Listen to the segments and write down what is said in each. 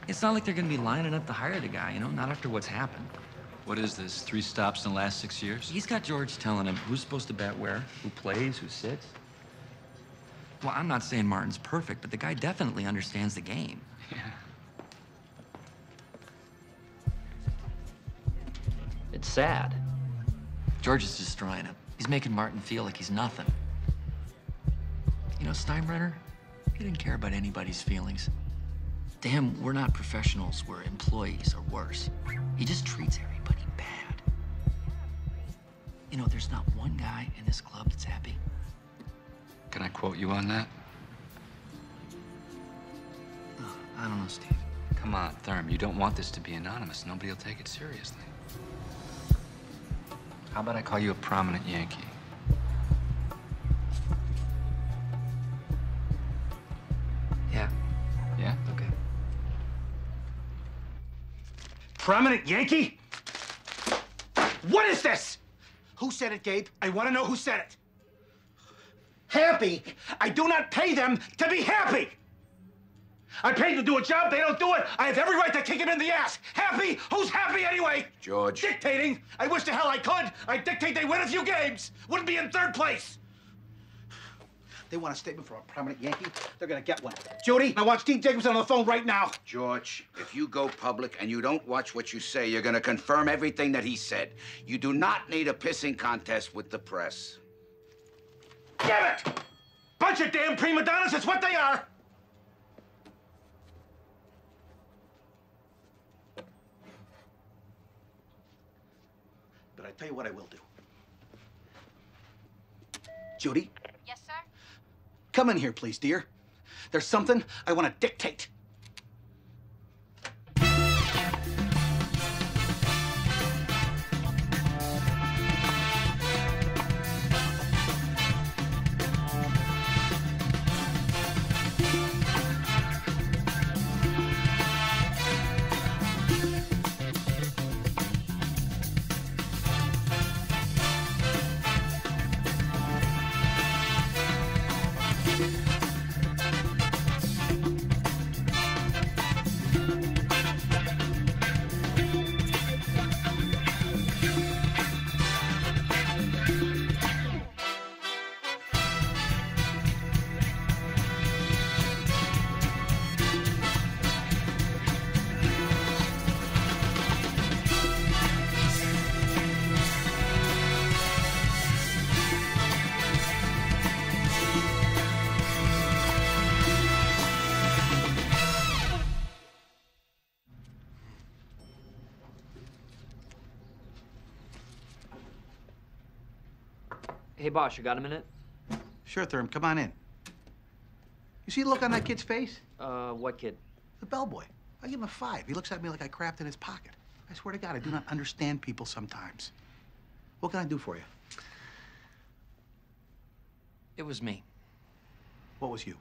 It's not like they're gonna be lining up to hire the guy, you know, not after what's happened. What is this, 3 stops in the last 6 years? He's got George telling him who's supposed to bat where, who plays, who sits. Well, I'm not saying Martin's perfect, but the guy definitely understands the game. Yeah. It's sad. George is destroying him. He's making Martin feel like he's nothing. You know, Steinbrenner, he didn't care about anybody's feelings. To him, we're not professionals, we're employees, or worse. He just treats everybody bad. You know, there's not one guy in this club that's happy. Can I quote you on that? Oh, I don't know, Steve. Come on, Therm, you don't want this to be anonymous. Nobody will take it seriously. How about I call you a prominent Yankee? Yeah. Yeah? Okay. Prominent Yankee? What is this? Who said it, Gabe? I want to know who said it. Happy? I do not pay them to be happy. I pay them to do a job, they don't do it. I have every right to kick him in the ass. Happy? Who's happy anyway? George. Dictating? I wish the hell I could. I'd dictate they win a few games. Wouldn't be in 3rd place. They want a statement from a prominent Yankee, they're gonna get one. Judy, I want Steve Jacobson on the phone right now. George, if you go public and you don't watch what you say, you're gonna confirm everything that he said. You do not need a pissing contest with the press. Damn it! Bunch of damn prima donnas, it's what they are! But I tell you what I will do. Judy? Yes, sir? Come in here, please, dear. There's something I want to dictate. Hey, boss, you got a minute? Sure, Therm, come on in. You see the look on that kid's face? What kid? The bellboy. I give him a 5. He looks at me like I crapped in his pocket. I swear to God, I do not understand people sometimes. What can I do for you? It was me. What was you?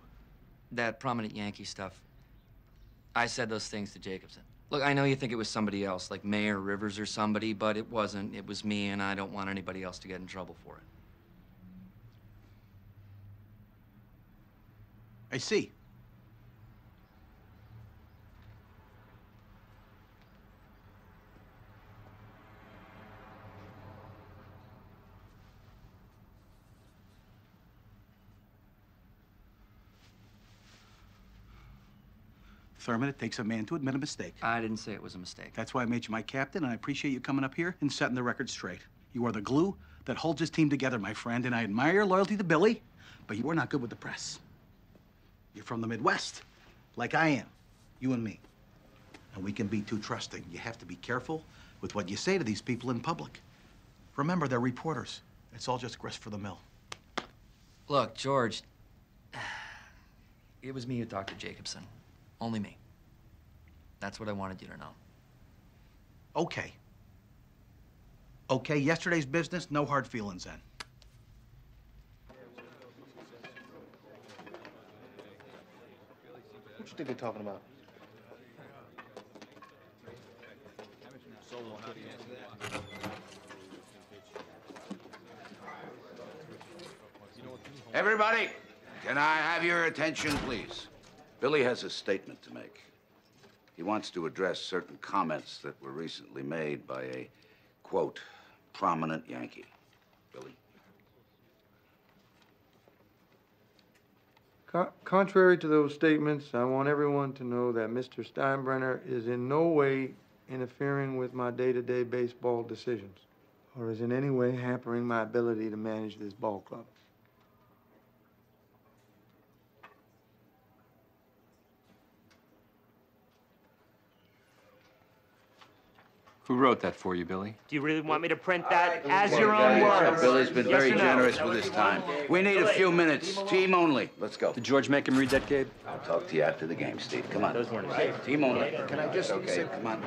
That prominent Yankee stuff. I said those things to Jacobson. Look, I know you think it was somebody else, like Mayor Rivers or somebody, but it wasn't. It was me, and I don't want anybody else to get in trouble for it. I see. Thurman, it takes a man to admit a mistake. I didn't say it was a mistake. That's why I made you my captain, and I appreciate you coming up here and setting the record straight. You are the glue that holds this team together, my friend, and I admire your loyalty to Billy, but you are not good with the press. You're from the Midwest, like I am, you and me. And we can be too trusting. You have to be careful with what you say to these people in public. Remember, they're reporters. It's all just grist for the mill. Look, George, it was me who talked to Jacobson. Only me. That's what I wanted you to know. Okay. Okay, yesterday's business, no hard feelings then. What you think they're talking about? Everybody, can I have your attention, please? Billy has a statement to make. He wants to address certain comments that were recently made by a, quote, prominent Yankee. Billy? Contrary to those statements, I want everyone to know that Mr. Steinbrenner is in no way interfering with my day-to-day baseball decisions or is in any way hampering my ability to manage this ball club. Who wrote that for you, Billy? Do you really want me to print that as your own words? Billy's been Yes very or no? generous with his time. We need a few minutes. Team only. Let's go. Did George make him read that, Gabe? I'll talk to you after the game, Steve. Come on. Those weren't Right? Team only. Can I just okay? Come on.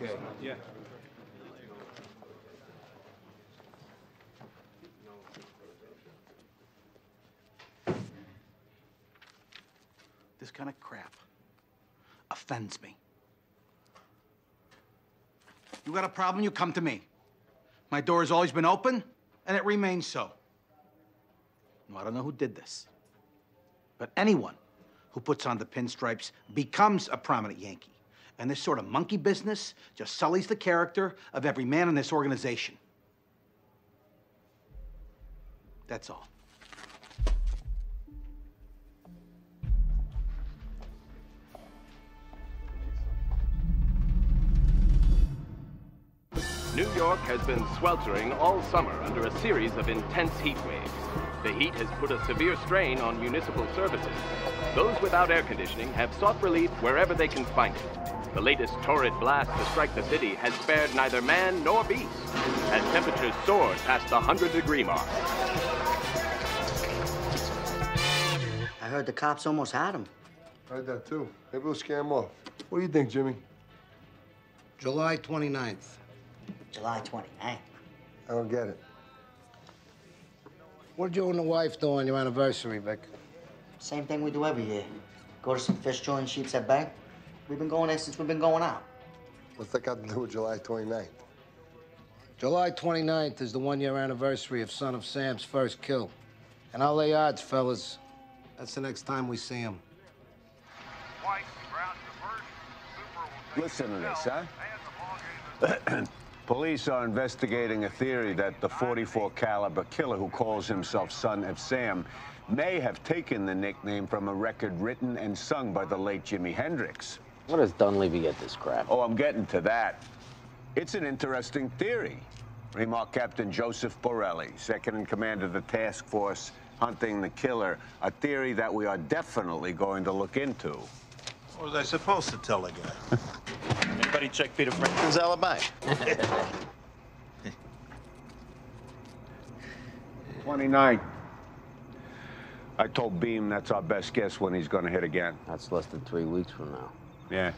Okay, yeah. This kind of crap offends me. You got a problem, you come to me. My door has always been open, and it remains so. Now, I don't know who did this, but anyone who puts on the pinstripes becomes a prominent Yankee. And this sort of monkey business just sullies the character of every man in this organization. That's all. New York has been sweltering all summer under a series of intense heat waves. The heat has put a severe strain on municipal services. Those without air conditioning have sought relief wherever they can find it. The latest torrid blast to strike the city has spared neither man nor beast, as temperatures soared past the 100-degree mark. I heard the cops almost had him. Heard that too. Maybe we'll scare him off. What do you think, Jimmy? July 29th. July 29th. I don't get it. What did you and the wife do on your anniversary, Vic? Same thing we do every year. Go to some fish joint, Sheepshead Bay. We've been going there since we've been going out. What's that got to do with July 29th? July 29th is the one-year anniversary of Son of Sam's first kill. And I'll lay odds, fellas, that's the next time we see him. Listen to this, huh? Police are investigating a theory that the .44 caliber killer who calls himself Son of Sam may have taken the nickname from a record written and sung by the late Jimi Hendrix. What does Dunleavy get this crap? Oh, I'm getting to that. It's an interesting theory, remarked Captain Joseph Borelli, second in command of the task force hunting the killer, a theory that we are definitely going to look into. What was I supposed to tell the guy? Anybody check Peter Franklin's alibi? 29. I told Beam that's our best guess when he's going to hit again. That's less than 3 weeks from now. Yeah.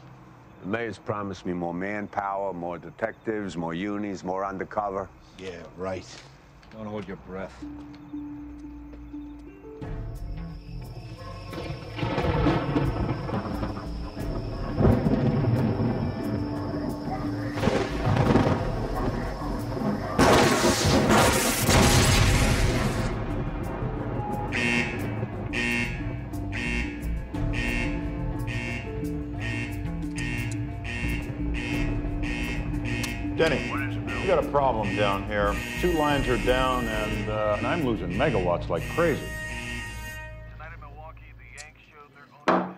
The mayor's promised me more manpower, more detectives, more unis, more undercover. Yeah, right. Don't hold your breath. Denny, we got a problem down here. 2 lines are down, and I'm losing megawatts like crazy. Can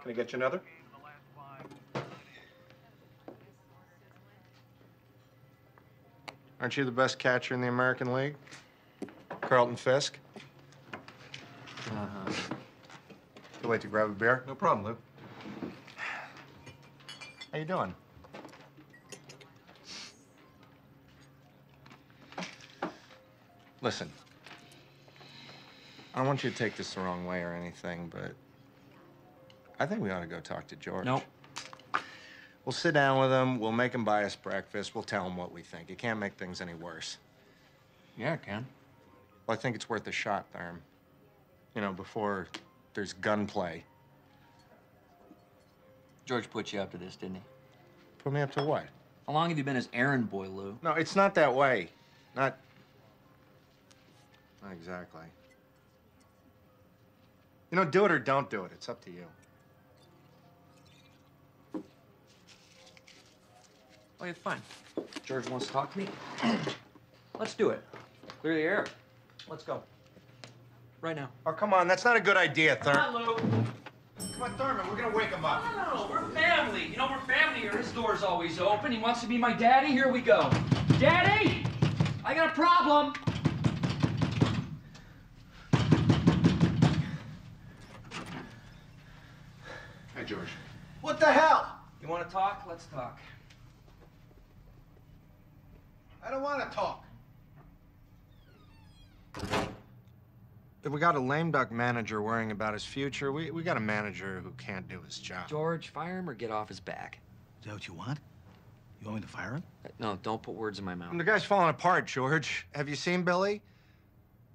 I get you another? Aren't you the best catcher in the American League? Carlton Fisk? Too late to grab a beer? No problem, Lou. How you doing? Listen, I don't want you to take this the wrong way or anything, but I think we ought to go talk to George. Nope. We'll sit down with him, we'll make him buy us breakfast, we'll tell him what we think. It can't make things any worse. Yeah, it can. Well, I think it's worth a shot, Tharm. You know, before there's gunplay. George put you up to this, didn't he? Put me up to what? How long have you been his errand boy, Lou? No, it's not that way. Not exactly. You know, do it or don't do it. It's up to you. Oh, yeah, fine. George wants to talk to me. Let's do it. Clear the air. Let's go. Right now. Oh, come on. That's not a good idea, Thurman. Hello. Come on, Thurman. We're gonna wake him up. No, we're family. You know, we're family here. His door's always open. He wants to be my daddy. Here we go. Daddy! I got a problem. Hey, George. What the hell? You want to talk? Let's talk. I don't want to talk. If we got a lame duck manager worrying about his future, we got a manager who can't do his job. George, fire him or get off his back. Is that what you want? You want me to fire him? No, don't put words in my mouth. The guy's falling apart, George. Have you seen Billy?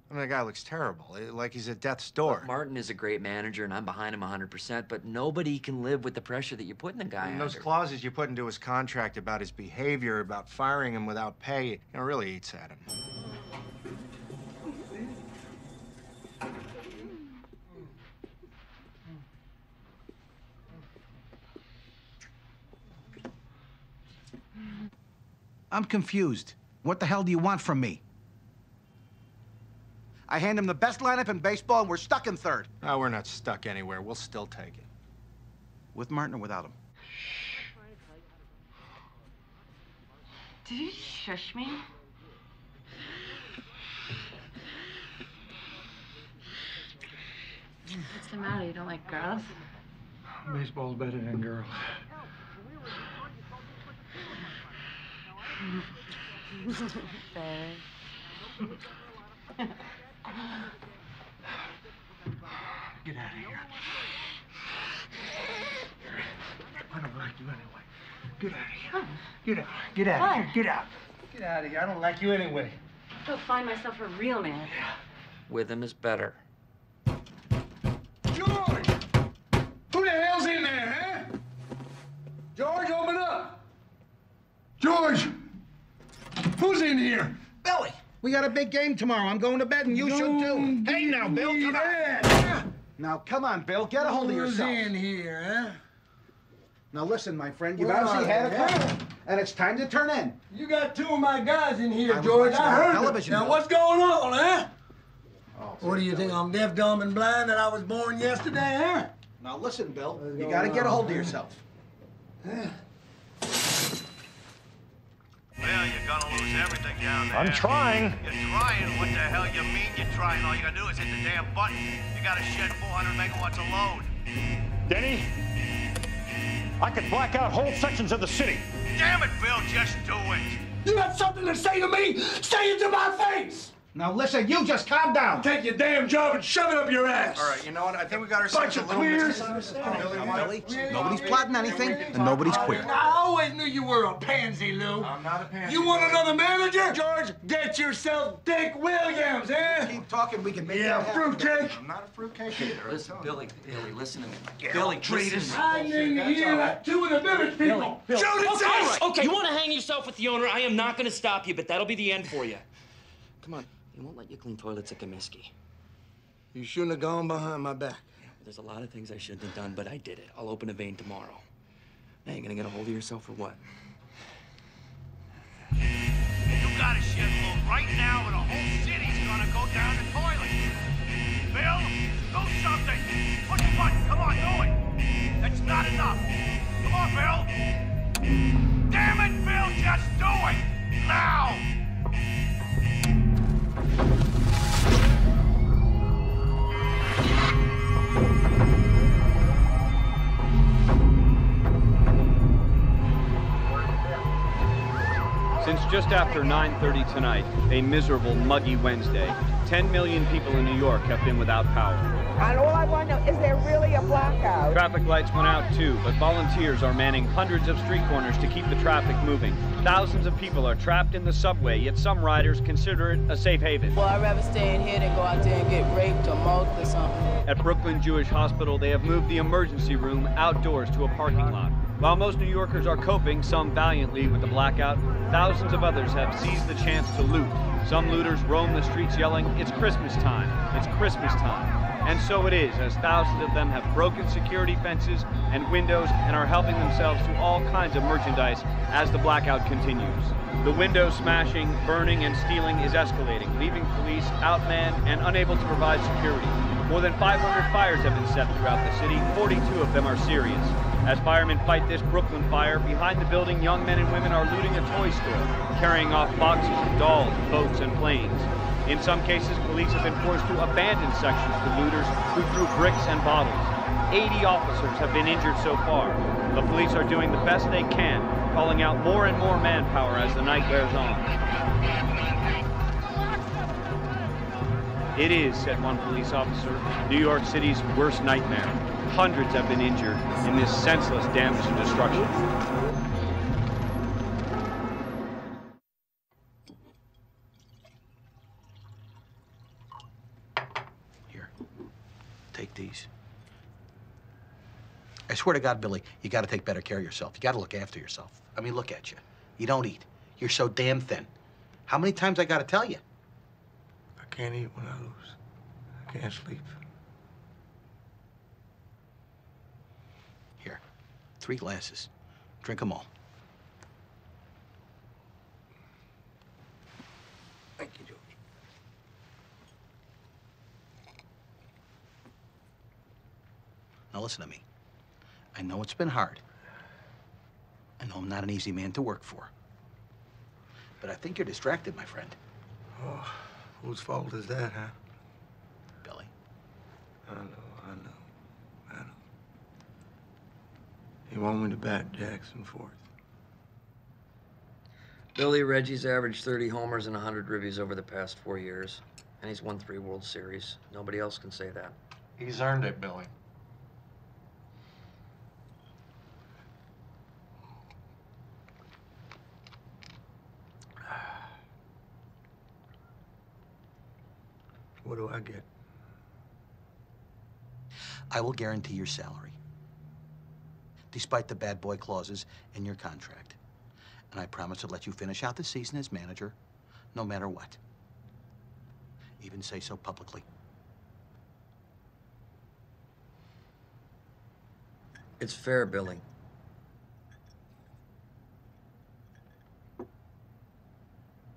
I mean, the guy looks terrible, like he's at death's door. Look, Martin is a great manager, and I'm behind him 100%, but nobody can live with the pressure that you're putting the guy And under. those clauses you put into his contract about his behavior, about firing him without pay, you know, really eats at him. I'm confused. What the hell do you want from me? I hand him the best lineup in baseball, and we're stuck in third. No, we're not stuck anywhere. We'll still take it. With Martin or without him? Did you shush me? What's the matter? You don't like girls? Baseball's better than girls. Better. Get out of here. I don't like you anyway. Get out of here. Get out. Get out of here. Get out. Get out of here. I don't like you anyway. Go find myself a real man. With him is better. George! Who the hell's in there, huh? George, open up! George! Who's in here? Billy! We got a big game tomorrow. I'm going to bed, and you should too. Hey, now, Bill, come on. Now, come on, Bill. Get a hold of yourself. Who's in here, huh? Now, listen, my friend. You've Where obviously are had a they, couple, and it's time to turn in. You got two of my guys in here, I was George. watching I heard television, them. Now, Bill. what's going on, huh? What do you think? I'm deaf, dumb, and blind that I was born yesterday, huh? Now, listen, Bill. You got to get a hold of yourself. Well, you're gonna lose everything down there. I'm trying. You're trying? What the hell you mean you're trying? All you gotta do is hit the damn button. You gotta shed 400 megawatts of load. Denny, I could black out whole sections of the city. Damn it, Bill, just do it. You got something to say to me? Say it to my face! Now, listen, you just calm down. Take your damn job and shove it up your ass. All right, you know what? I think we got Bunch ourselves a of little queers. Billy, nobody's plotting anything, and nobody's queer. I always knew you were a pansy, Lou. I'm not a pansy. You want another manager? George, get yourself Dick Williams, eh? Keep talking, we can make Yeah, that happen. fruitcake. I'm not a fruitcake either. Listen, Billy, listen to me. Billy, listen. I didn't hear that. Two of the village people. Billy. Shoot it, Okay, Sis! okay. You want to hang yourself with the owner? I am not going to stop you, but that'll be the end for you. Come on. He won't let you clean toilets at Comiskey. You shouldn't have gone behind my back. There's a lot of things I shouldn't have done, but I did it. I'll open a vein tomorrow. Now, you gonna get a hold of yourself or what? You gotta shed load right now, or the whole city's gonna go down the toilet. Bill, do something. Push the button. Come on, do it. That's not enough. Come on, Bill. Damn it, Bill, just do it. Now. Since just after 9:30 tonight, a miserable, muggy Wednesday, 10 million people in New York have been without power. And all I want to know, is there really a blackout? Traffic lights went out too, but volunteers are manning hundreds of street corners to keep the traffic moving. Thousands of people are trapped in the subway, yet some riders consider it a safe haven. Well, I'd rather stay in here than go out there and get raped or mugged or something. At Brooklyn Jewish Hospital, they have moved the emergency room outdoors to a parking lot. While most New Yorkers are coping, some valiantly, with the blackout, thousands of others have seized the chance to loot. Some looters roam the streets yelling, "It's Christmas time! It's Christmas time!" And so it is, as thousands of them have broken security fences and windows and are helping themselves to all kinds of merchandise as the blackout continues. The window smashing, burning, and stealing is escalating, leaving police outmanned and unable to provide security. More than 500 fires have been set throughout the city, 42 of them are serious. As firemen fight this Brooklyn fire, behind the building, young men and women are looting a toy store, carrying off boxes of dolls, boats, and planes. In some cases, police have been forced to abandon sections to looters who threw bricks and bottles. 80 officers have been injured so far. The police are doing the best they can, calling out more and more manpower as the night wears on. It is, said one police officer, New York City's worst nightmare. Hundreds have been injured in this senseless damage and destruction. Here, take these. I swear to God, Billy, you gotta take better care of yourself. You gotta look after yourself. I mean, look at you. You don't eat. You're so damn thin. How many times I gotta tell you? I can't eat when I lose. I can't sleep. Here, 3 glasses. Drink them all. Thank you, George. Now listen to me. I know it's been hard. I know I'm not an easy man to work for. But I think you're distracted, my friend. Oh, whose fault is that, huh? Billy. I know. You want me to bat Jackson fourth? Billy Reggie's averaged 30 homers and 100 ribbies over the past 4 years. And he's won 3 World Series. Nobody else can say that. He's earned it, Billy. What do I get? I will guarantee your salary, despite the bad boy clauses in your contract. And I promise to let you finish out the season as manager, no matter what. Even say so publicly. It's fair, Billy.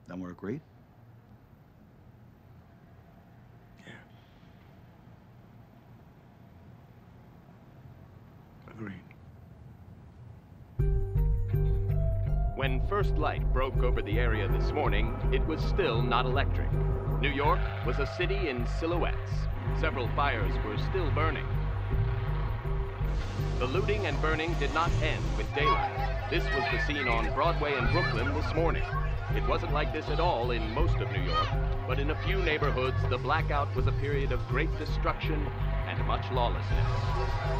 Then we're agreed? Agreed. When first light broke over the area this morning, it was still not electric. New York was a city in silhouettes. Several fires were still burning. The looting and burning did not end with daylight. This was the scene on Broadway in Brooklyn this morning. It wasn't like this at all in most of New York, but in a few neighborhoods, the blackout was a period of great destruction and much lawlessness.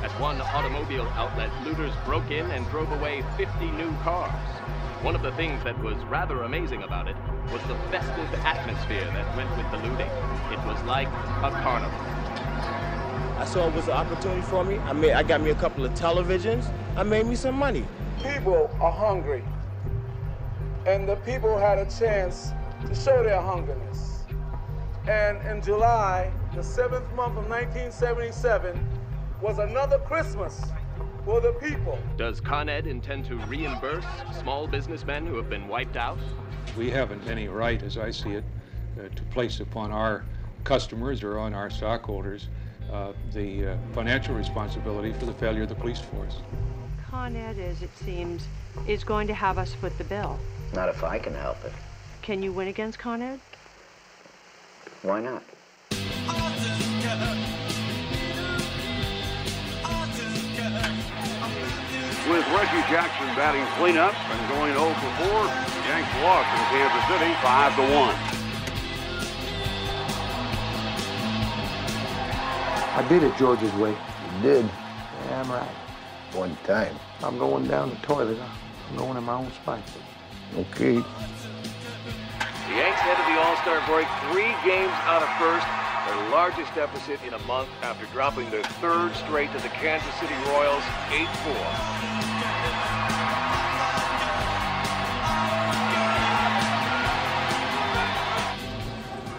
At one automobile outlet, looters broke in and drove away 50 new cars. One of the things that was rather amazing about it was the festive atmosphere that went with the looting. It was like a carnival. I saw it was an opportunity for me. I got me a couple of televisions. I made me some money. People are hungry, and the people had a chance to show their hungriness. And in July, the 7th month of 1977, was another Christmas for the people. Does Con Ed intend to reimburse small businessmen who have been wiped out? We haven't any right, as I see it, to place upon our customers or on our stockholders the financial responsibility for the failure of the police force. Con Ed, as it seems, is going to have us foot the bill. Not if I can help it. Can you win against Con Ed? Why not? With Reggie Jackson batting cleanup and going 0 for 4, Yanks lost in Kansas City 5-1. I did it George's way. You did? Damn right. One time. I'm going down the toilet. I'm going in my own spot. Okay. The Yanks head to the All-Star break 3 games out of first, their largest deficit in a month after dropping their 3rd straight to the Kansas City Royals 8-4.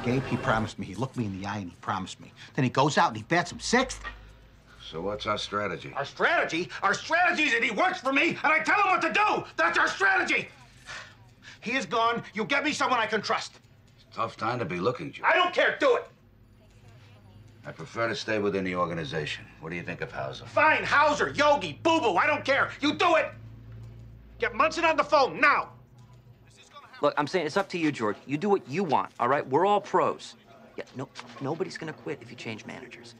Gabe, he promised me. He looked me in the eye and he promised me. Then he goes out and he bats him sixth. So what's our strategy? Our strategy? Our strategy is that he works for me and I tell him what to do. That's our strategy. He is gone. You get me someone I can trust. It's a tough time to be looking, Joe. I don't care. Do it. I prefer to stay within the organization. What do you think of Hauser? Fine, Hauser, Yogi, Boo-Boo, I don't care. You do it. Get Munson on the phone now. Look, I'm saying it's up to you, George. You do what you want, all right? We're all pros. Yeah, nobody's gonna quit if you change managers.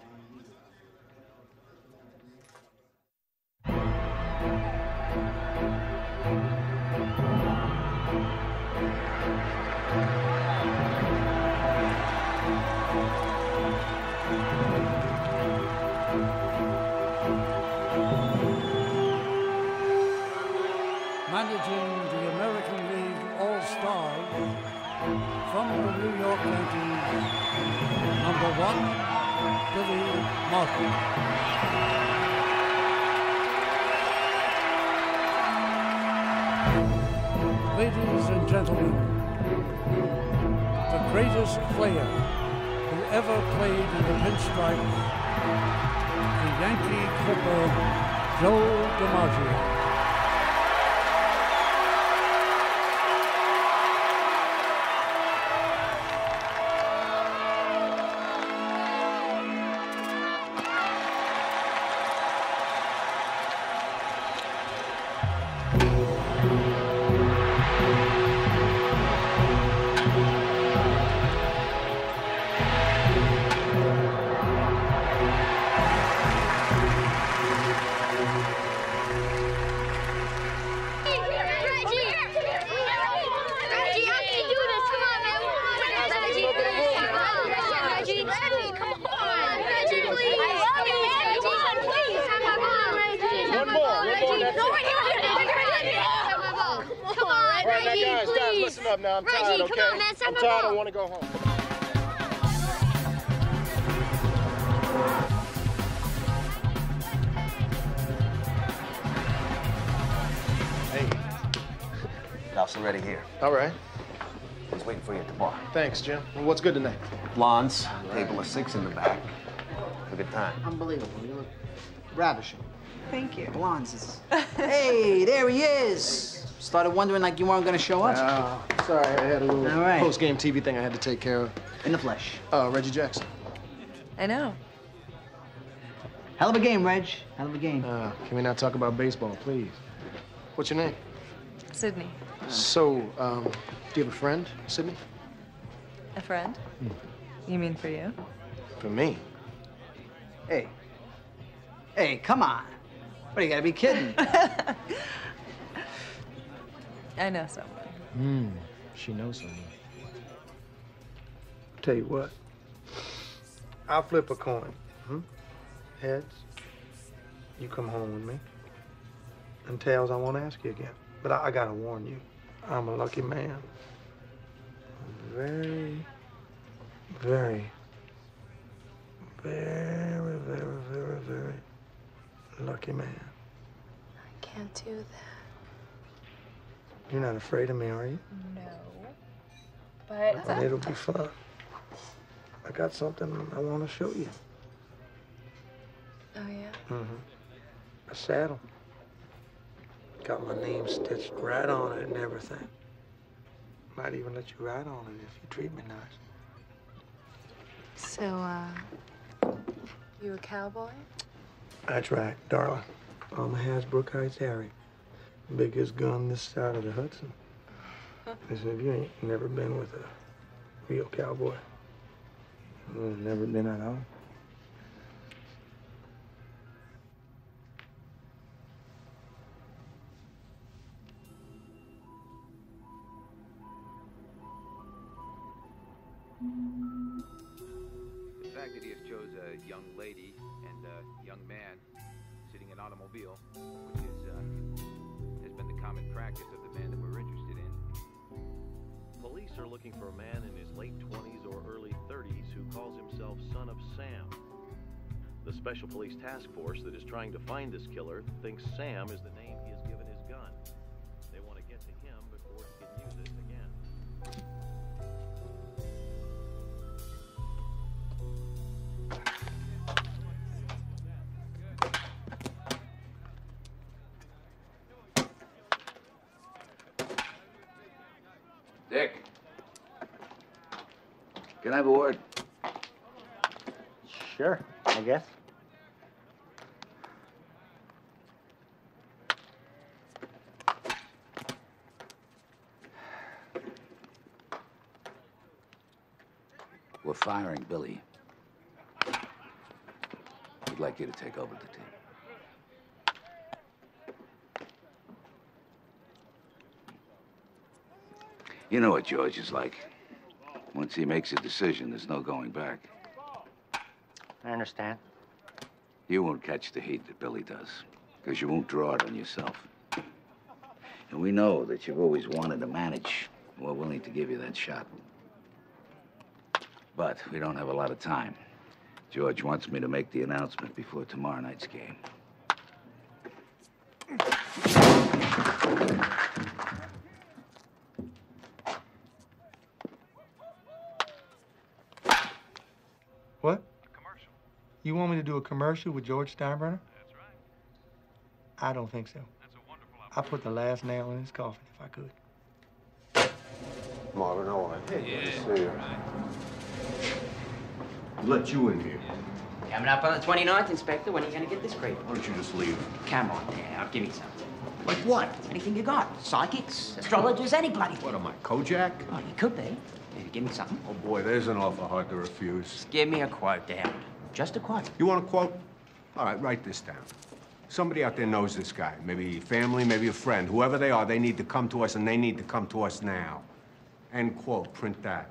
Managing the American League All-Stars from the New York Yankees, number 1, Billy Martin. Ladies and gentlemen, the greatest player who ever played in the pinstripe, the Yankee Clipper, Joe DiMaggio. Up now. I'm tired, okay? Come on, man, I'm tired. I want to go home. Hey, Ralph's already here. All right. He's waiting for you at the bar. Thanks, Jim. Well, what's good tonight? Blondes, table of 6 in the back. Have a good time. Unbelievable. You look ravishing. Thank you. Blondes is... Hey, there he is. Started wondering like you weren't gonna show up. Sorry, I had a little All right. post-game TV thing I had to take care of. In the flesh. Reggie Jackson. I know. Hell of a game, Reg. Hell of a game. Can we not talk about baseball, please? What's your name? Sydney. So, do you have a friend, Sydney? A friend? You mean for you? For me? Hey. Hey, come on. What, you gotta be kidding. I know someone. She knows someone. Tell you what. I'll flip a coin. Heads, you come home with me. And tails, I won't ask you again. But I gotta warn you, I'm a lucky man. Very, very, very, very, very, very lucky man. I can't do that. You're not afraid of me, are you? No. But... And it'll be fun. I got something I want to show you. Oh, yeah? A saddle. Got my name stitched right on it and everything. Might even let you ride on it if you treat me nice. So, you a cowboy? That's right, darling. I'm a Hasbrook Heights Harry. Biggest gun this side of the Hudson. As if you ain't never been with a real cowboy. Well, never been at all. The fact that he has chose a young lady and a young man sitting in an automobile, which has been the common practice of the man that we're interested in. Police are looking for a man in his late 20s or early 30s who calls himself Son of Sam. The Special Police Task Force that is trying to find this killer thinks Sam is the name he has given his gun. They want to get to him before he can use it again. Dick. Can I have a word? Sure, I guess. We're firing Billy. We'd like you to take over the team. You know what George is like. Once he makes a decision, there's no going back. I understand. You won't catch the heat that Billy does, because you won't draw it on yourself. And we know that you've always wanted to manage. We're willing to give you that shot. But we don't have a lot of time. George wants me to make the announcement before tomorrow night's game. What? Commercial. You want me to do a commercial with George Steinbrenner? That's right. I don't think so. That's a wonderful opportunity. I'd put the last nail in his coffin if I could. Marvin Owen. Yeah, Good to see you. right. Let you in here. Coming up on the 29th, Inspector. When are you going to get this crate? Why don't you just leave? Come on now, give me something. Like what? Anything you got. Psychics, astrologers, any bloody thing. What am I, Kojak? Oh, you could be. Maybe give me something. Oh, boy, there's an offer hard to refuse. Just give me a quote, Dad. Just a quote. You want a quote? All right, write this down. Somebody out there knows this guy. Maybe family, maybe a friend. Whoever they are, they need to come to us, and they need to come to us now. End quote. Print that.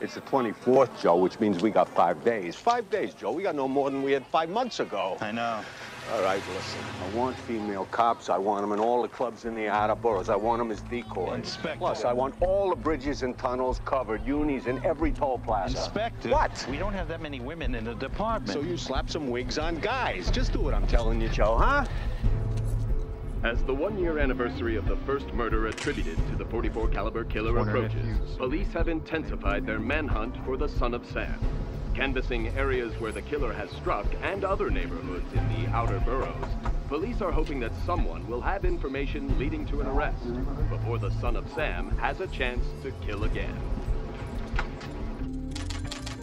It's the 24th, Joe, which means we got 5 days. 5 days, Joe. We got no more than we had 5 months ago. I know. All right, listen. I want female cops. I want them in all the clubs in the outer boroughs. I want them as decoys. Inspector. Plus, I want all the bridges and tunnels covered, unis in every toll plaza. Inspector. What? We don't have that many women in the department. So you slap some wigs on guys. Just do what I'm telling you, Joe, huh? As the one-year anniversary of the first murder attributed to the .44 caliber killer approaches, police have intensified their manhunt for the son of Sam, canvassing areas where the killer has struck and other neighborhoods in the outer boroughs. Police are hoping that someone will have information leading to an arrest before the son of Sam has a chance to kill again.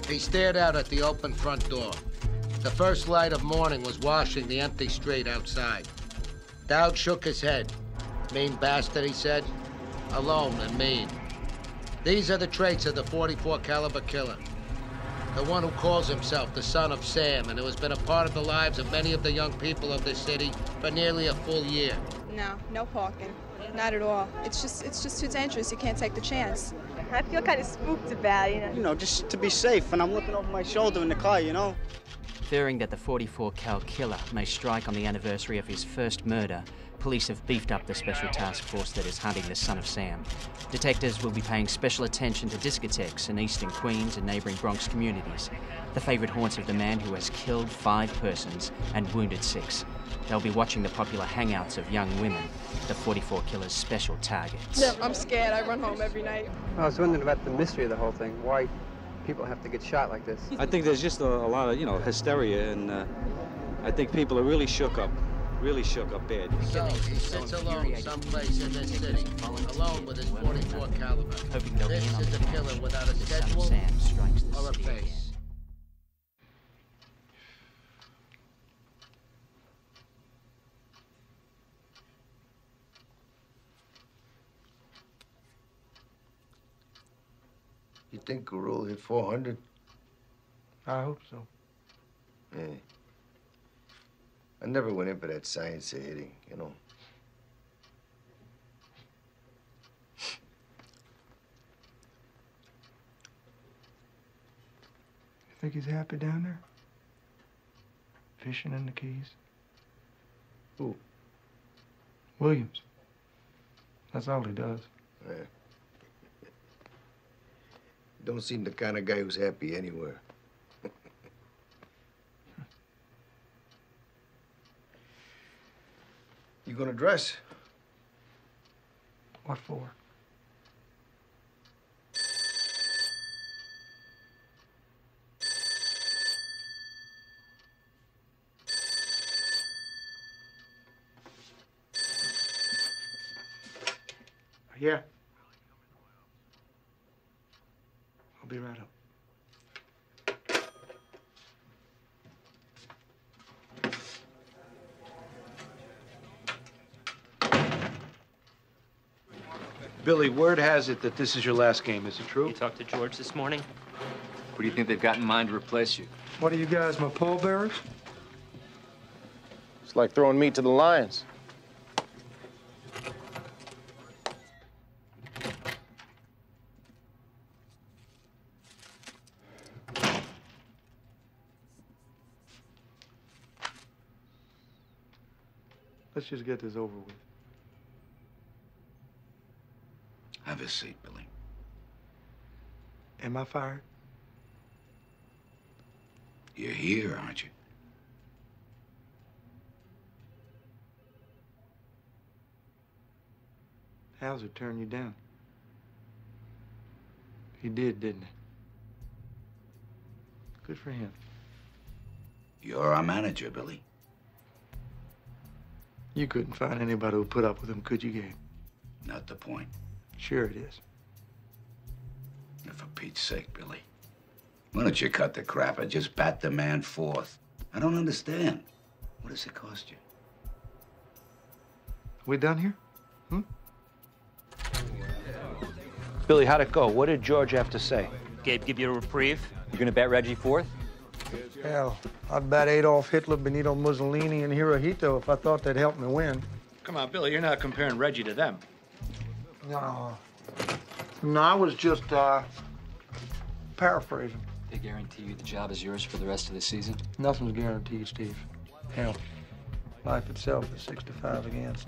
He stared out at the open front door. The first light of morning was washing the empty street outside. Dowd shook his head. Mean bastard, he said. Alone and mean. These are the traits of the .44 caliber killer. The one who calls himself the son of Sam and who has been a part of the lives of many of the young people of this city for nearly a full year. No, no parking. Not at all. It's just too dangerous. You can't take the chance. I feel kind of spooked about it, You know, just to be safe, and I'm looking over my shoulder in the car, you know? Fearing that the .44 cal killer may strike on the anniversary of his first murder, police have beefed up the special task force that is hunting the son of Sam. Detectives will be paying special attention to discotheques in eastern Queens and neighboring Bronx communities, the favorite haunts of the man who has killed 5 persons and wounded 6. They'll be watching the popular hangouts of young women, the .44 killer's special targets. No, I'm scared. I run home every night. I was wondering about the mystery of the whole thing. Why people have to get shot like this? I think there's just a lot of, hysteria, and I think people are really shook up bad. So he sits alone someplace in this city, alone with his .44 caliber. This is a killer without a schedule or a face. You think Guru will hit 400? I hope so. Yeah. I never went in for that science of hitting, you know. You think he's happy down there? Fishing in the Keys? Who? Williams. That's all he does. Yeah. Don't seem the kind of guy who's happy anywhere. You gonna dress? What for? Yeah. I'll be right up. Billy, word has it that this is your last game. Is it true? You talked to George this morning? What do you think they've got in mind to replace you? What are you guys, my pallbearers? It's like throwing meat to the lions. Let's just get this over with. Have a seat, Billy. Am I fired? You're here, aren't you? Hauser turned you down. He did, didn't he? Good for him. You're our manager, Billy. You couldn't find anybody who'd put up with him, could you, Gabe? Not the point. Sure it is. For Pete's sake, Billy. Why don't you cut the crap and just bat the man forth? I don't understand. What does it cost you? We done here? Billy, how'd it go? What did George have to say? Gabe give you a reprieve? You're gonna bet Reggie fourth? Hell, I'd bat Adolf Hitler, Benito Mussolini, and Hirohito if I thought they'd help me win. Come on, Billy, you're not comparing Reggie to them. No. No, I was just, paraphrasing. They guarantee you the job is yours for the rest of the season? Nothing's guaranteed, Steve. Hell, life itself is 6 to 5 against.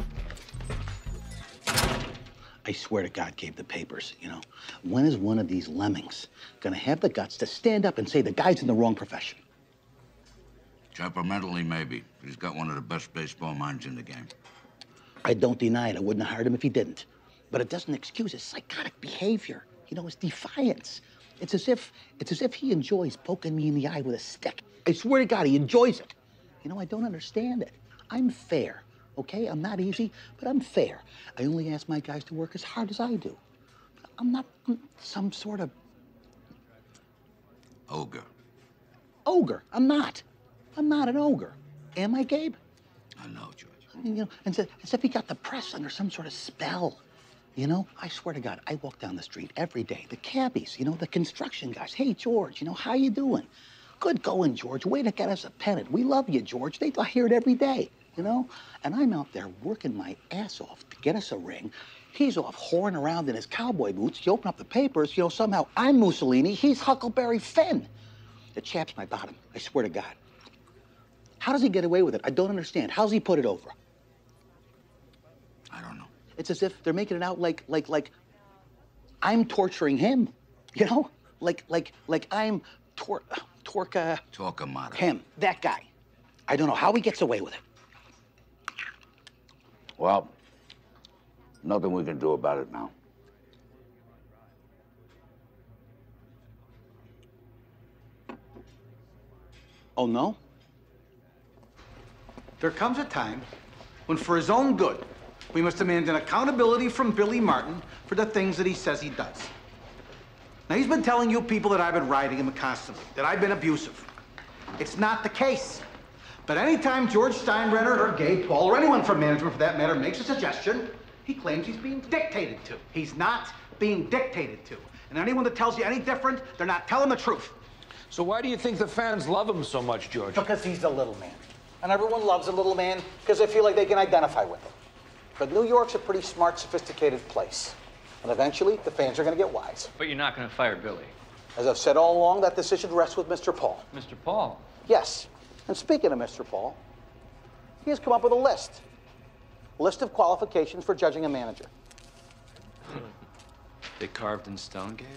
I swear to God, Gabe, the papers, you know. When is one of these lemmings gonna have the guts to stand up and say the guy's in the wrong profession? Temperamentally, maybe. But he's got one of the best baseball minds in the game. I don't deny it. I wouldn't have hired him if he didn't. But it doesn't excuse his psychotic behavior. You know, his defiance. It's as if he enjoys poking me in the eye with a stick. I swear to God, he enjoys it. You know, I don't understand it. I'm fair, okay? I'm not easy, but I'm fair. I only ask my guys to work as hard as I do. I'm not some sort of... Ogre. Ogre. I'm not. I'm not an ogre. Am I, Gabe? I know, George. I mean, you know, as if he got the press under some sort of spell. You know, I swear to God, I walk down the street every day. The cabbies, you know, the construction guys. Hey, George, you know, how you doing? Good going, George. Way to get us a pennant. We love you, George. I hear it every day, you know? And I'm out there working my ass off to get us a ring. He's off whoring around in his cowboy boots. You open up the papers, you know, somehow I'm Mussolini. He's Huckleberry Finn. It chaps my bottom, I swear to God. How does he get away with it? I don't understand. How's he put it over? I don't know. It's as if they're making it out like I'm torturing him, you know? Like I'm Torquemada. Him, that guy. I don't know how he gets away with it. Well, nothing we can do about it now. Oh, no? There comes a time when, for his own good, we must demand an accountability from Billy Martin for the things that he says he does. Now, he's been telling you people that I've been riding him constantly, that I've been abusive. It's not the case. But anytime George Steinbrenner or Gabe Paul or anyone from management, for that matter, makes a suggestion, he claims he's being dictated to. He's not being dictated to. And anyone that tells you any different, they're not telling the truth. So why do you think the fans love him so much, George? Because he's a little man. And everyone loves a little man because they feel like they can identify with him. But New York's a pretty smart, sophisticated place. And eventually, the fans are going to get wise. But you're not gonna fire Billy. As I've said all along, that decision rests with Mr. Paul. Mr. Paul? Yes. And speaking of Mr. Paul, he has come up with a list. A list of qualifications for judging a manager. They carved in stone, Gabe?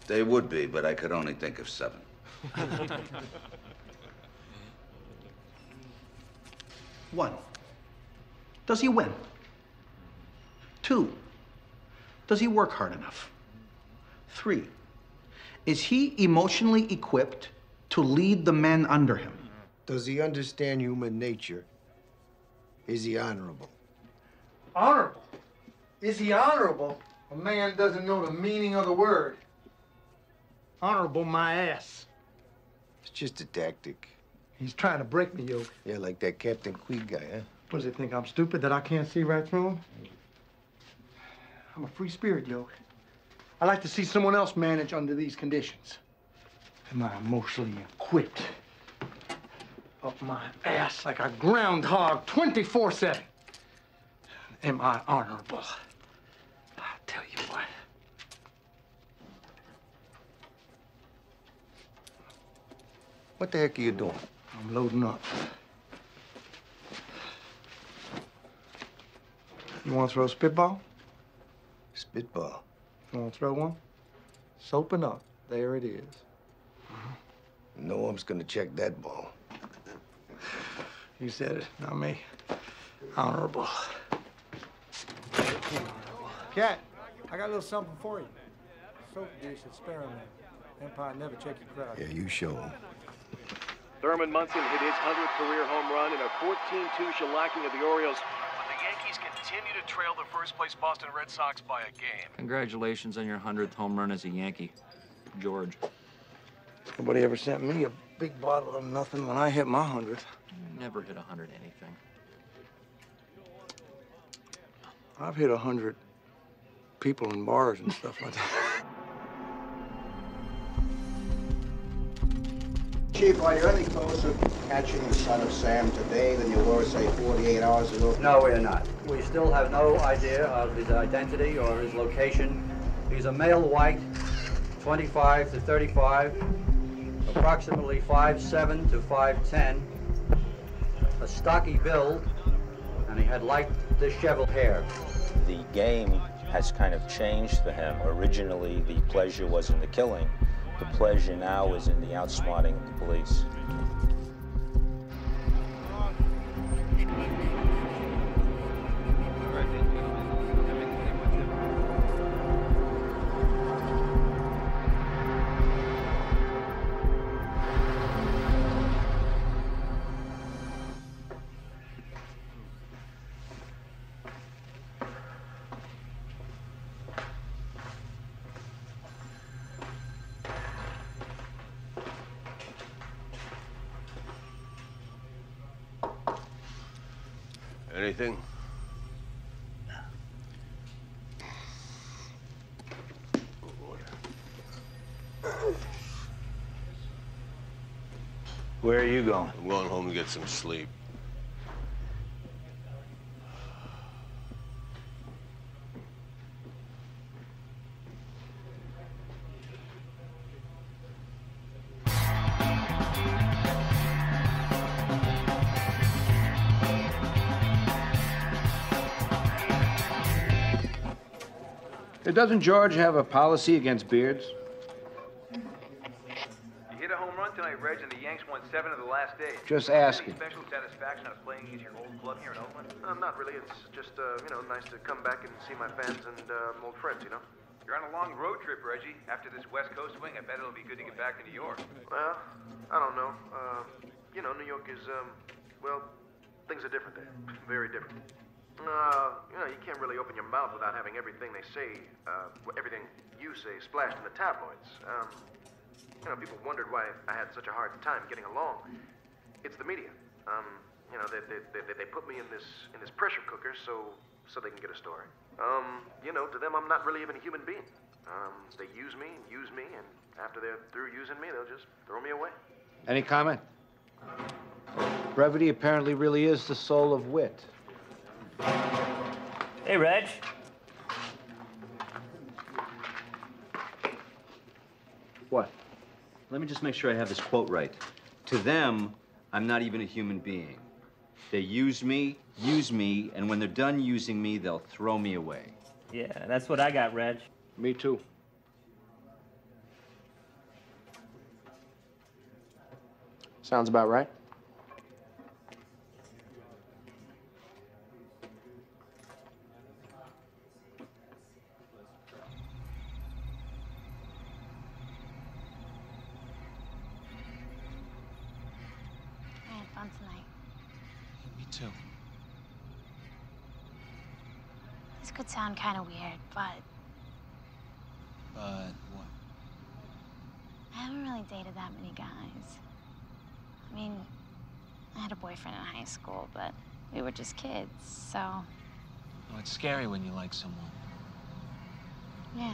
They would be, but I could only think of 7. 1, does he win? 2, does he work hard enough? 3, is he emotionally equipped to lead the men under him? Does he understand human nature? Is he honorable? Honorable? Is he honorable? A man doesn't know the meaning of the word. Honorable my ass. It's just a tactic. He's trying to break me, Yoke. Yeah, like that Captain Queeg guy, huh? What does he think, I'm stupid that I can't see right through him? I'm a free spirit, Yoke. I like to see someone else manage under these conditions. Am I emotionally equipped? Up my ass like a groundhog 24/7. Am I honorable? I'll tell you what. What the heck are you doing? I'm loading up. You want to throw a spitball? Spitball. You want to throw one? Soaping up. There it is. No one's gonna check that ball. You said it, not me. Honorable. Cat, I got a little something for you. Soap dish experiment. Empire never check your crowd. Yeah, you show him. Thurman Munson hit his 100th career home run in a 14-2 shellacking of the Orioles. But the Yankees continue to trail the first-place Boston Red Sox by a game. Congratulations on your 100th home run as a Yankee, George. Nobody ever sent me a big bottle of nothing when I hit my 100th. Never hit 100 anything. I've hit 100 people in bars and stuff like that. Chief, are you any closer to catching the son of Sam today than you were, say, 48 hours ago? No, we're not. We still have no idea of his identity or his location. He's a male white, 25 to 35, approximately 5'7" to 5'10", a stocky build, and he had light disheveled hair. The game has kind of changed for him. Originally, the pleasure was in the killing. The pleasure now is in the outsmarting of the police. Anything? Where are you going? I'm going home to get some sleep. Doesn't George have a policy against beards? You hit a home run tonight, Reg, and the Yanks won 7 of the last 8. Just asking. Any special satisfaction out of playing against your old club here in Oakland? Not really. It's just, nice to come back and see my fans and old friends, you know? You're on a long road trip, Reggie. After this West Coast swing, I bet it'll be good to get back to New York. Well, I don't know. New York is, things are different there. Very different. You can't really open your mouth without having everything they say, everything you say splashed in the tabloids. People wondered why I had such a hard time getting along. It's the media. They put me in this pressure cooker so they can get a story. To them, I'm not really even a human being. They use me, and after they're through using me, they'll just throw me away. Any comment? Brevity apparently really is the soul of wit. Hey, Reg. What? Let me just make sure I have this quote right. To them, I'm not even a human being. They use me, and when they're done using me, they'll throw me away. Yeah, that's what I got, Reg. Me too. Sounds about right. I had fun tonight. Me too. This could sound kind of weird, but What? I haven't really dated that many guys. I mean, I had a boyfriend in high school, but we were just kids, so... Well, it's scary when you like someone. Yeah.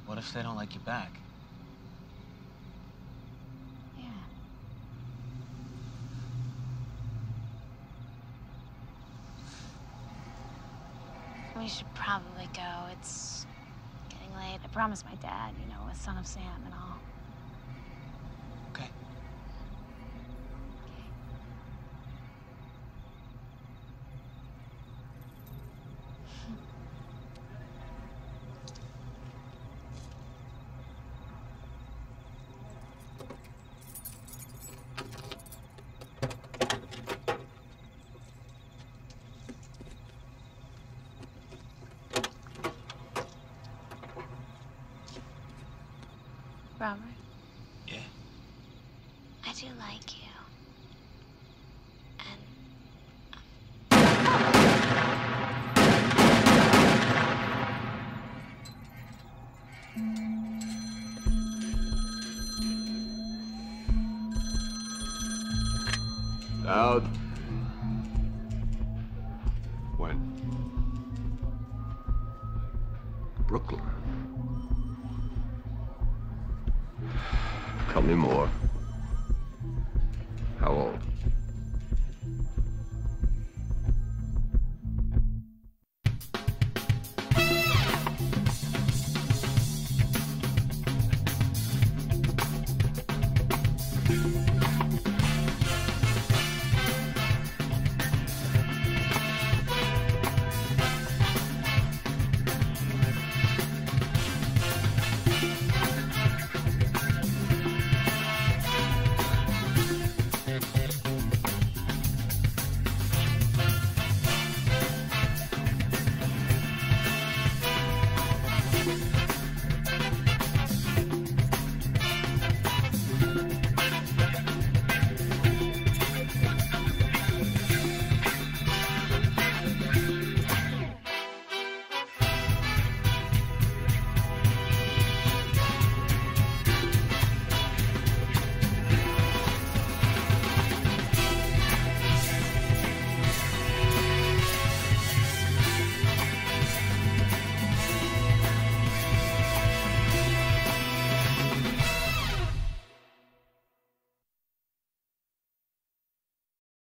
What if they don't like you back? Yeah. We should probably go. It's getting late. I promised my dad, you know, a son of Sam and all. Okay. Robert? Yeah? I do like you. Loud. When? Brooklyn. Tell me more.